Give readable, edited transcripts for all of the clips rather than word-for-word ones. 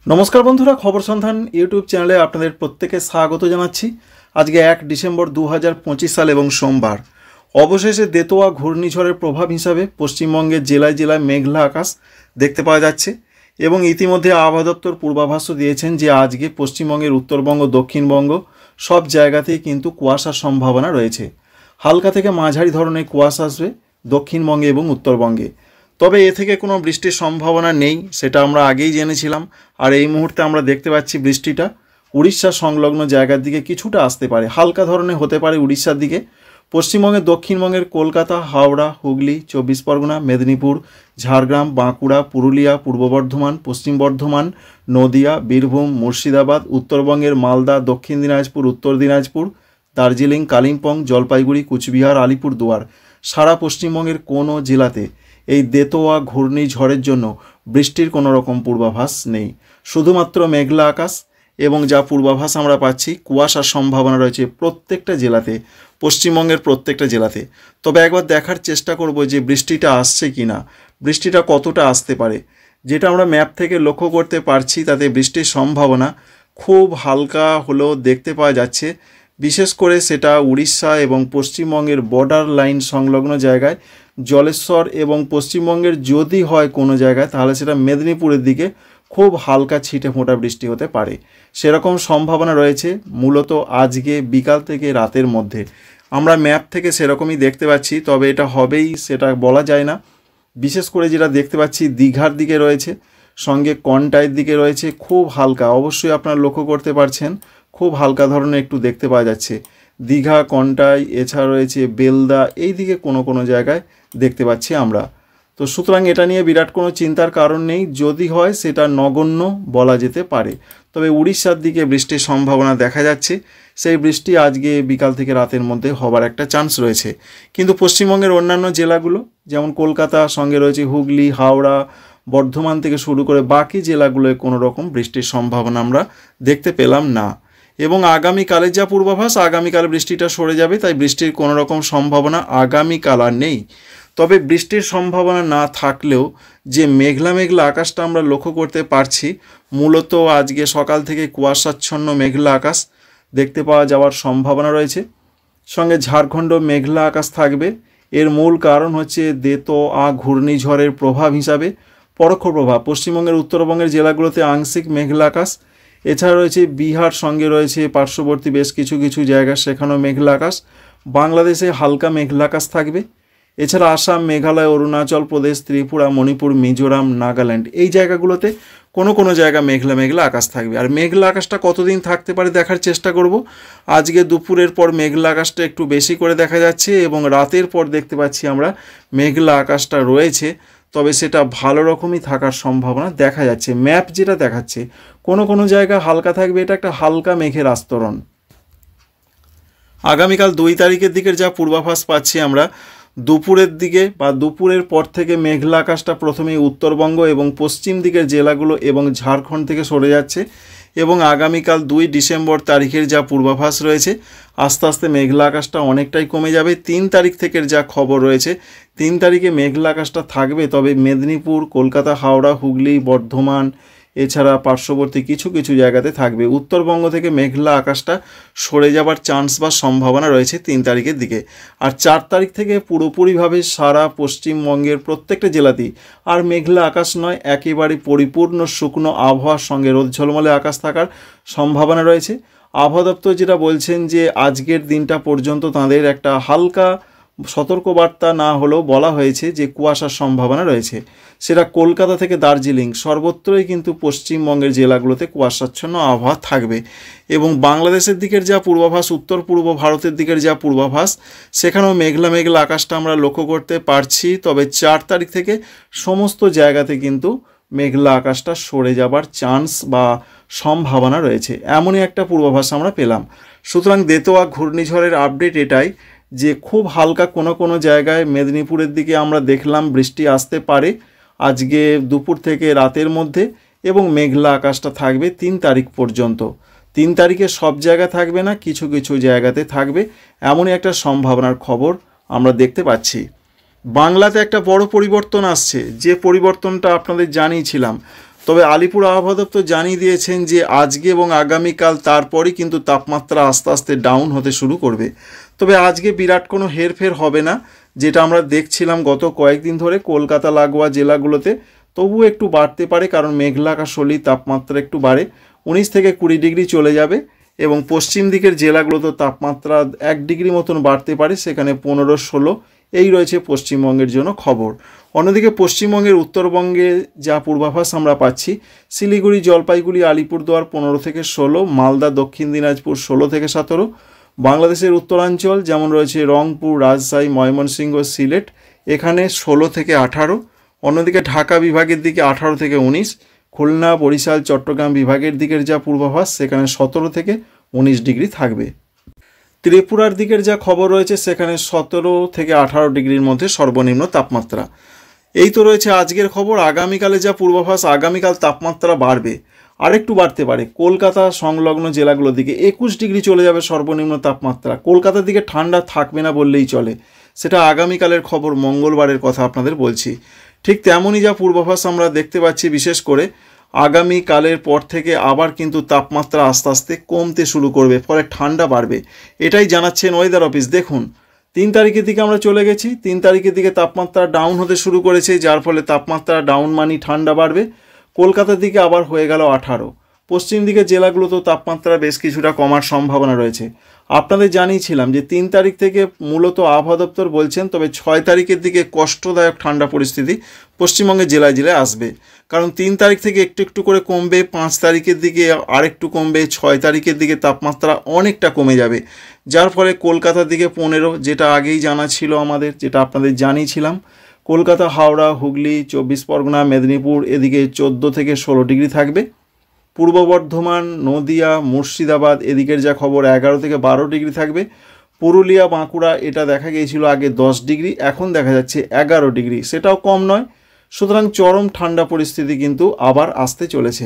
नमस्कार बंधुरा खबर सन्धान यूट्यूब चैनले आपनादेर प्रत्येके स्वागत जानाच्छि। आज के 1 डिसेम्बर 2025 साल एवं सोमवार अवशेषे देतोया घूर्णिझড়ের प्रभाव हिसाবে पश्चिमबंगेर জেলায় জেলায় मेघला आकाश देखते पाওয়া যাচ্ছে এবং ইতিমধ্যে আবহাওয়া দপ্তর পূর্বাভাসও দিয়েছেন যে আজকে পশ্চিমবঙ্গের উত্তরবঙ্গ দক্ষিণবঙ্গ সব জায়গাতেই কিন্তু কুয়াশার সম্ভাবনা রয়েছে। হালকা থেকে মাঝারি ধরনের কুয়াশা আসবে দক্ষিণবঙ্গে এবং উত্তরবঙ্গে। তবে এ থেকে কোনো বৃষ্টির সম্ভাবনা নেই, সেটা আমরা আগেই জেনেছিলাম। আর এই মুহূর্তে আমরা দেখতে পাচ্ছি বৃষ্টিটা উড়িষ্যা সংলগ্ন জায়গার দিকে কিছুটা আসতে পারে, হালকা ধরনের হতে পারে উড়িষ্যার দিকে। পশ্চিমবঙ্গের দক্ষিণবঙ্গের কলকাতা, হাওড়া, হুগলি, 24 পরগনা, মেদিনীপুর, ঝাড়গ্রাম, বাঁকুড়া, পুরুলিয়া, পূর্ব বর্ধমান, পশ্চিম বর্ধমান, নদিয়া, বীরভূম, মুর্শিদাবাদ, উত্তরবঙ্গের মালদা, দক্ষিণ দিনাজপুর, উত্তর দিনাজপুর, দার্জিলিং, কালিম্পং, জলপাইগুড়ি, কুচবিহার, আলিপুরদুয়ার, সারা পশ্চিমবঙ্গের কোনো জেলাতে এই দেতোয়া ঘূর্ণিঝড়ের জন্য বৃষ্টির কোনো রকম পূর্বাভাস নেই। শুধুমাত্র মেঘলা আকাশ এবং যা পূর্বাভাস আমরা পাচ্ছি কুয়াশার সম্ভাবনা রয়েছে প্রত্যেকটা জেলাতে, পশ্চিমবঙ্গের প্রত্যেকটা জেলাতে। তবে একবার দেখার চেষ্টা করব যে বৃষ্টিটা আসছে কি না, বৃষ্টিটা কতটা আসতে পারে। যেটা আমরা ম্যাপ থেকে লক্ষ্য করতে পারছি তাতে বৃষ্টির সম্ভাবনা খুব হালকা হলেও দেখতে পাওয়া যাচ্ছে। বিশেষ করে সেটা উড়িষ্যা এবং পশ্চিমবঙ্গের বর্ডার লাইন সংলগ্ন জায়গায়, জলেশ্বর এবং পশ্চিমবঙ্গের যদি হয় কোনো জায়গায় তাহলে সেটা মেদিনীপুরের দিকে খুব হালকা ছিটে ফোঁটা বৃষ্টি হতে পারে, সেরকম সম্ভাবনা রয়েছে মূলত আজকে বিকাল থেকে রাতের মধ্যে। আমরা ম্যাপ থেকে সেরকমই দেখতে পাচ্ছি, তবে এটা হবেই সেটা বলা যায় না। বিশেষ করে যেটা দেখতে পাচ্ছি দীঘার দিকে রয়েছে, সঙ্গে কন্টাইয়ের দিকে রয়েছে খুব হালকা, অবশ্যই আপনারা লক্ষ্য করতে পারছেন খুব হালকা ধরনের একটু দেখতে পাওয়া যাচ্ছে। দীঘা, কন্টাই, এছাড়া রয়েছে বেলদা, এই দিকে কোনো কোনো জায়গায় দেখতে পাচ্ছি আমরা। তো সুতরাং এটা নিয়ে বিরাট কোনো চিন্তার কারণ নেই, যদি হয় সেটা নগণ্য বলা যেতে পারে। তবে উড়িষ্যার দিকে বৃষ্টির সম্ভাবনা দেখা যাচ্ছে, সেই বৃষ্টি আজকে বিকাল থেকে রাতের মধ্যে হবার একটা চান্স রয়েছে। কিন্তু পশ্চিমবঙ্গের অন্যান্য জেলাগুলো যেমন কলকাতা, সঙ্গে রয়েছে হুগলি, হাওড়া, বর্ধমান থেকে শুরু করে বাকি জেলাগুলোয় কোনো রকম বৃষ্টির সম্ভাবনা আমরা দেখতে পেলাম না। এবং আগামীকালের যা পূর্বাভাস, আগামীকাল বৃষ্টিটা সরে যাবে, তাই বৃষ্টির কোনো রকম সম্ভাবনা আগামীকাল আর নেই। তবে বৃষ্টির সম্ভাবনা না থাকলেও যে মেঘলা মেঘলা আকাশটা আমরা লক্ষ্য করতে পারছি, মূলত আজকে সকাল থেকে কুয়াশাচ্ছন্ন মেঘলা আকাশ দেখতে পাওয়া যাওয়ার সম্ভাবনা রয়েছে। সঙ্গে ঝাড়খণ্ড মেঘলা আকাশ থাকবে। এর মূল কারণ হচ্ছে দেতোয়া ঘূর্ণিঝড়ের প্রভাব হিসাবে পরোক্ষ প্রভাব পশ্চিমবঙ্গের উত্তরবঙ্গের জেলাগুলোতে আংশিক মেঘলা আকাশ। এছাড়া রয়েছে বিহার, সঙ্গে রয়েছে পার্শ্ববর্তী বেশ কিছু কিছু জায়গা, সেখানেও মেঘলা আকাশ। বাংলাদেশে হালকা মেঘলা আকাশ থাকবে। এছাড়া আসাম, মেঘালয়, অরুণাচল প্রদেশ, ত্রিপুরা, মণিপুর, মিজোরাম, নাগাল্যান্ড, এই জায়গাগুলোতে কোনো কোনো জায়গা মেঘলা মেঘলা আকাশ থাকবে। আর মেঘলা আকাশটা কতদিন থাকতে পারে দেখার চেষ্টা করব। আজকে দুপুরের পর মেঘলা আকাশটা একটু বেশি করে দেখা যাচ্ছে এবং রাতের পর দেখতে পাচ্ছি আমরা মেঘলা আকাশটা রয়েছে, তবে সেটা ভালো রকমই থাকার সম্ভাবনা দেখা যাচ্ছে। ম্যাপ যেটা দেখাচ্ছে কোনো কোনো জায়গা হালকা থাকবে, এটা একটা হালকা মেঘের আস্তরণ। আগামীকাল 2 তারিখের দিকের যা পূর্বাভাস পাচ্ছি আমরা, দুপুরের দিকে বা দুপুরের পর থেকে মেঘলা আকাশটা প্রথমেই উত্তরবঙ্গ এবং পশ্চিম দিকের জেলাগুলো এবং ঝাড়খণ্ড থেকে সরে যাচ্ছে। এবং আগামীকাল 2 ডিসেম্বর তারিখের যা পূর্বাভাস রয়েছে, আস্তে আস্তে মেঘলা আকাশটা অনেকটাই কমে যাবে। 3 তারিখ থেকের যা খবর রয়েছে, 3 তারিখে মেঘলা আকাশটা থাকবে, তবে মেদিনীপুর, কলকাতা, হাওড়া, হুগলি, বর্ধমান, এছাড়া পার্শ্ববর্তী কিছু কিছু জায়গাতে থাকবে। উত্তরবঙ্গ থেকে মেঘলা আকাশটা সরে যাবার চান্স বা সম্ভাবনা রয়েছে 3 তারিখের দিকে। আর 4 তারিখ থেকে পুরোপুরিভাবে সারা পশ্চিমবঙ্গের প্রত্যেকটা জেলাতেই আর মেঘলা আকাশ নয়, একেবারে পরিপূর্ণ শুকনো আবহাওয়ার সঙ্গে রোদ ঝলমলে আকাশ থাকার সম্ভাবনা রয়েছে। আবহাওয়া দপ্তর যেটা বলছেন যে আজকের দিনটা পর্যন্ত তাদের একটা হালকা সতর্কবার্তা না হলেও বলা হয়েছে যে কুয়াশার সম্ভাবনা রয়েছে। সেটা কলকাতা থেকে দার্জিলিং সর্বত্রই কিন্তু পশ্চিমবঙ্গের জেলাগুলোতে কুয়াশাচ্ছন্ন আবহাওয়া থাকবে। এবং বাংলাদেশের দিকের যা পূর্বাভাস, উত্তর পূর্ব ভারতের দিকের যা পূর্বাভাস, সেখানেও মেঘলা মেঘলা আকাশটা আমরা লক্ষ্য করতে পারছি। তবে 4 তারিখ থেকে সমস্ত জায়গাতে কিন্তু মেঘলা আকাশটা সরে যাবার চান্স বা সম্ভাবনা রয়েছে, এমনই একটা পূর্বাভাস আমরা পেলাম। সুতরাং দেতোয়া ঘূর্ণিঝড়ের আপডেট এটাই যে খুব হালকা কোনো কোনো জায়গায় মেদিনীপুরের দিকে আমরা দেখলাম বৃষ্টি আসতে পারে আজকে দুপুর থেকে রাতের মধ্যে, এবং মেঘলা আকাশটা থাকবে 3 তারিখ পর্যন্ত। 3 তারিখে সব জায়গা থাকবে না, কিছু কিছু জায়গাতে থাকবে, এমনই একটা সম্ভাবনার খবর আমরা দেখতে পাচ্ছি। বাংলাতে একটা বড় পরিবর্তন আসছে, যে পরিবর্তনটা আপনাদের জানিয়েছিলাম। তবে আলিপুর আবহাওয়া দপ্তর জানিয়ে দিয়েছেন যে আজকে এবং আগামীকাল তারপরই কিন্তু তাপমাত্রা আস্তে আস্তে ডাউন হতে শুরু করবে। তবে আজকে বিরাট কোনো হেরফের হবে না, যেটা আমরা দেখছিলাম গত কয়েকদিন ধরে কলকাতা লাগোয়া জেলাগুলোতে। তবুও একটু বাড়তে পারে, কারণ মেঘলা আকাশ হলেই তাপমাত্রা একটু বাড়ে, 19 থেকে 20 ডিগ্রি চলে যাবে। এবং পশ্চিম দিকের জেলাগুলোতে তাপমাত্রা 1 ডিগ্রি মতন বাড়তে পারে, সেখানে 15-16 এই রয়েছে পশ্চিমবঙ্গের জন্য খবর। অন্যদিকে পশ্চিমবঙ্গের উত্তরবঙ্গে যা পূর্বাভাস আমরা পাচ্ছি, শিলিগুড়ি, জলপাইগুড়ি, আলিপুরদুয়ার 15 থেকে 16, মালদা, দক্ষিণ দিনাজপুর 16 থেকে 17, বাংলাদেশের উত্তরাঞ্চল যেমন রয়েছে রংপুর, রাজশাহী, ময়মনসিংহ, সিলেট, এখানে 16 থেকে 18। অন্যদিকে ঢাকা বিভাগের দিকে 18 থেকে 19, খুলনা, বরিশাল, চট্টগ্রাম বিভাগের দিকের যা পূর্বাভাস সেখানে 17 থেকে 19 ডিগ্রি থাকবে। ত্রিপুরার দিকের যা খবর রয়েছে সেখানে 17 থেকে 18 ডিগ্রির মধ্যে সর্বনিম্ন তাপমাত্রা। এই তো রয়েছে আজকের খবর। আগামীকালে যা পূর্বাভাস, আগামীকাল তাপমাত্রা বাড়বে, আরেকটু বাড়তে পারে। কলকাতা সংলগ্ন জেলাগুলোর দিকে 21 ডিগ্রি চলে যাবে সর্বনিম্ন তাপমাত্রা। কলকাতার দিকে ঠান্ডা থাকবে না বললেই চলে, সেটা আগামীকালের খবর, মঙ্গলবারের কথা আপনাদের বলছি। ঠিক তেমনই যা পূর্বাভাস আমরা দেখতে পাচ্ছি, বিশেষ করে আগামীকালের পর থেকে আবার কিন্তু তাপমাত্রা আস্তে আস্তে কমতে শুরু করবে, ফলে ঠান্ডা বাড়বে, এটাই জানাচ্ছেন ওয়েদার অফিস। দেখুন 3 তারিখের দিকে আমরা চলে গেছি, 3 তারিখের দিকে তাপমাত্রা ডাউন হতে শুরু করেছে, যার ফলে তাপমাত্রা ডাউন মানি ঠান্ডা বাড়বে। কলকাতার দিকে আবার হয়ে গেল 18। পশ্চিম দিকের জেলাগুলোতেও তাপমাত্রা বেশ কিছুটা কমার সম্ভাবনা রয়েছে। আপনাদের জানিয়েছিলাম যে 3 তারিখ থেকে মূলত আবহাওয়া দপ্তর বলছেন, তবে 6 তারিখের দিকে কষ্টদায়ক ঠান্ডা পরিস্থিতি পশ্চিমবঙ্গের জেলায় জেলায় আসবে। কারণ 3 তারিখ থেকে একটু একটু করে কমবে, 5 তারিখের দিকে আরেকটু কমবে, 6 তারিখের দিকে তাপমাত্রা অনেকটা কমে যাবে, যার ফলে কলকাতার দিকে 15, যেটা আগেই জানা ছিল আমাদের, যেটা আপনাদের জানিয়েছিলাম। কলকাতা, হাওড়া, হুগলি, 24 পরগনা, মেদিনীপুর এদিকে 14 থেকে 16 ডিগ্রি থাকবে। পূর্ব বর্ধমান, নদিয়া, মুর্শিদাবাদ এদিকের যা খবর 11 থেকে 12 ডিগ্রি থাকবে। পুরুলিয়া, বাঁকুড়া এটা দেখা গিয়েছিল আগে 10 ডিগ্রি, এখন দেখা যাচ্ছে 11 ডিগ্রি, সেটাও কম নয়। সুতরাং চরম ঠান্ডা পরিস্থিতি কিন্তু আবার আসতে চলেছে,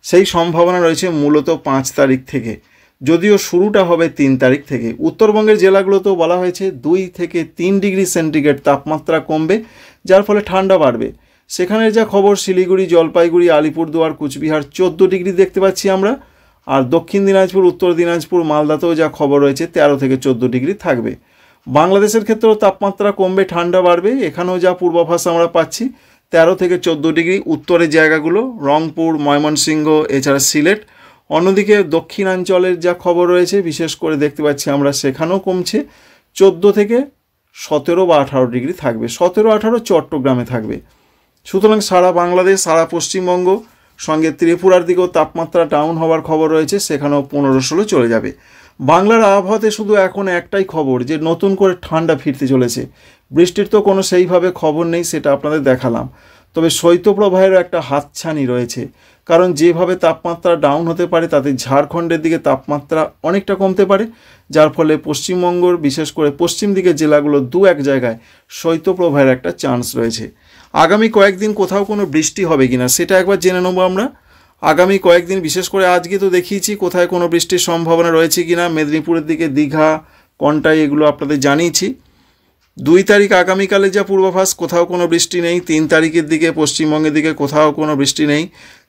সেই সম্ভাবনা রয়েছে মূলত 5 তারিখ থেকে, যদিও শুরুটা হবে 3 তারিখ থেকে। উত্তরবঙ্গের জেলাগুলোতেও বলা হয়েছে 2 থেকে 3 ডিগ্রি সেন্টিগ্রেড তাপমাত্রা কমবে, যার ফলে ঠান্ডা বাড়বে। সেখানের যা খবর, শিলিগুড়ি, জলপাইগুড়ি, আলিপুরদুয়ার, কুচবিহার 14 ডিগ্রি দেখতে পাচ্ছি আমরা। আর দক্ষিণ দিনাজপুর, উত্তর দিনাজপুর, মালদাতেও যা খবর রয়েছে 13 থেকে 14 ডিগ্রি থাকবে। বাংলাদেশের ক্ষেত্রেও তাপমাত্রা কমবে, ঠান্ডা বাড়বে। এখানেও যা পূর্বাভাস আমরা পাচ্ছি 13 থেকে 14 ডিগ্রি উত্তরের জায়গাগুলো, রংপুর, ময়মনসিংহ, এছাড়া সিলেট। অন্যদিকে দক্ষিণাঞ্চলের যা খবর রয়েছে বিশেষ করে দেখতে পাচ্ছি আমরা, সেখানেও কমছে, 14 থেকে 17 বা 18 ডিগ্রি থাকবে। 17-18 চট্টগ্রামে থাকবে। সুতরাং সারা বাংলাদেশ, সারা পশ্চিমবঙ্গ, সঙ্গে ত্রিপুরার দিকেও তাপমাত্রা ডাউন হওয়ার খবর রয়েছে, সেখানেও 15-16 চলে যাবে। বাংলার আবহাওয়াতে শুধু এখন একটাই খবর, যে নতুন করে ঠান্ডা ফিরতে চলেছে। বৃষ্টির তো কোনো সেইভাবে খবর নেই, সেটা আপনাদের দেখালাম। তবে শৈত্যপ্রবাহেরও একটা হাতছানি রয়েছে, কারণ যেভাবে তাপমাত্রা ডাউন হতে পারে তাতে ঝাড়খণ্ডের দিকে তাপমাত্রা অনেকটা কমতে পারে, যার ফলে পশ্চিমবঙ্গর বিশেষ করে পশ্চিম দিকের জেলাগুলো 2-1 জায়গায় শৈত্যপ্রবাহের একটা চান্স রয়েছে। আগামী কয়েকদিন কোথাও কোনো বৃষ্টি হবে কিনা সেটা একবার জেনে নেবো আমরা। আগামী কয়েকদিন বিশেষ করে আজকে তো দেখিয়েছি কোথায় কোনো বৃষ্টির সম্ভাবনা রয়েছে কিনা। মেদিনীপুরের দিকে দীঘা, কন্টাই এগুলো আপনাদের জানিয়েছি। 2 তারিখ আগামীকালে যা পূর্বাভাস, কোথাও কোনো বৃষ্টি নেই। 3 তারিখের দিকে পশ্চিমবঙ্গের দিকে কোথাও কোনো বৃষ্টি নেই।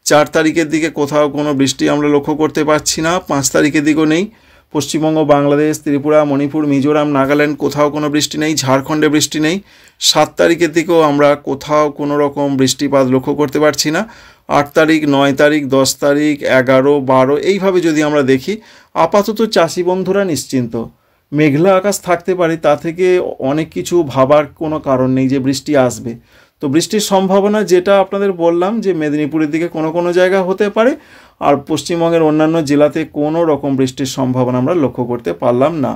4 তারিখের দিকে কোথাও কোনো বৃষ্টি আমরা লক্ষ্য করতে পারছি না। 5 তারিখের দিকেও নেই। পশ্চিমবঙ্গ, বাংলাদেশ, ত্রিপুরা, মণিপুর, মিজোরাম, নাগাল্যান্ড কোথাও কোনো বৃষ্টি নেই। ঝাড়খণ্ডে বৃষ্টি নেই। 7 তারিখের দিকেও আমরা কোথাও কোনো রকম বৃষ্টিপাত লক্ষ্য করতে পারছি না। 8 তারিখ, 9 তারিখ, 10 তারিখ, 11, 12 এইভাবে যদি আমরা দেখি, আপাতত চাষি বন্ধুরা নিশ্চিন্ত। মেঘলা আকাশ থাকতে পারে, তা থেকে অনেক কিছু ভাবার কোনো কারণ নেই যে বৃষ্টি আসবে। তো বৃষ্টির সম্ভাবনা যেটা আপনাদের বললাম, যে মেদিনীপুরের দিকে কোনো কোনো জায়গা হতে পারে, আর পশ্চিমবঙ্গের অন্যান্য জেলাতে কোনো রকম বৃষ্টির সম্ভাবনা আমরা লক্ষ্য করতে পারলাম না।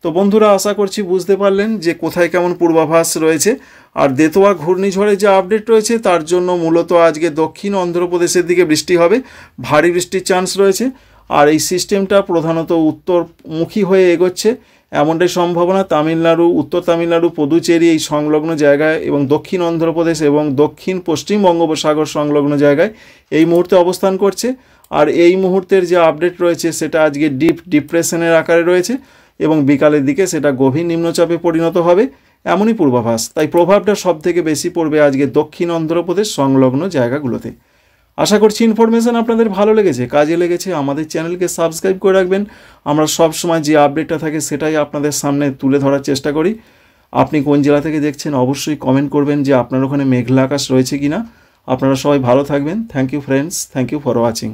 তো বন্ধুরা, আশা করছি বুঝতে পারলেন যে কোথায় কেমন পূর্বাভাস রয়েছে। আর দেতোয়া ঘূর্ণিঝড়ের যে আপডেট রয়েছে তার জন্য মূলত আজকে দক্ষিণ অন্ধ্রপ্রদেশের দিকে বৃষ্টি হবে, ভারী বৃষ্টির চান্স রয়েছে। আর এই সিস্টেমটা প্রধানত উত্তরমুখী হয়ে এগোচ্ছে, এমনটাই সম্ভাবনা। তামিলনাড়ু, উত্তর তামিলনাড়ু, পুদুচেরি এই সংলগ্ন জায়গায় এবং দক্ষিণ অন্ধ্রপ্রদেশ এবং দক্ষিণ পশ্চিম বঙ্গোপসাগর সংলগ্ন জায়গায় এই মুহূর্তে অবস্থান করছে। আর এই মুহূর্তের যে আপডেট রয়েছে সেটা আজকে ডিপ ডিপ্রেশনের আকারে রয়েছে এবং বিকালের দিকে সেটা গভীর নিম্নচাপে পরিণত হবে, এমনই পূর্বাভাস। তাই প্রভাবটা সব থেকে বেশি পড়বে আজকে দক্ষিণ অন্ধ্রপ্রদেশ সংলগ্ন জায়গাগুলোতে। আশা করছি ইনফরমেশান আপনাদের ভালো লেগেছে, কাজে লেগেছে। আমাদের চ্যানেলকে সাবস্ক্রাইব করে রাখবেন। আমরা সব সময় যে আপডেটটা থাকে সেটাই আপনাদের সামনে তুলে ধরার চেষ্টা করি। আপনি কোন জেলা থেকে দেখছেন অবশ্যই কমেন্ট করবেন যে আপনার ওখানে মেঘলা আকাশ রয়েছে কি না। আপনারা সবাই ভালো থাকবেন। Thank you friends, thank you for watching.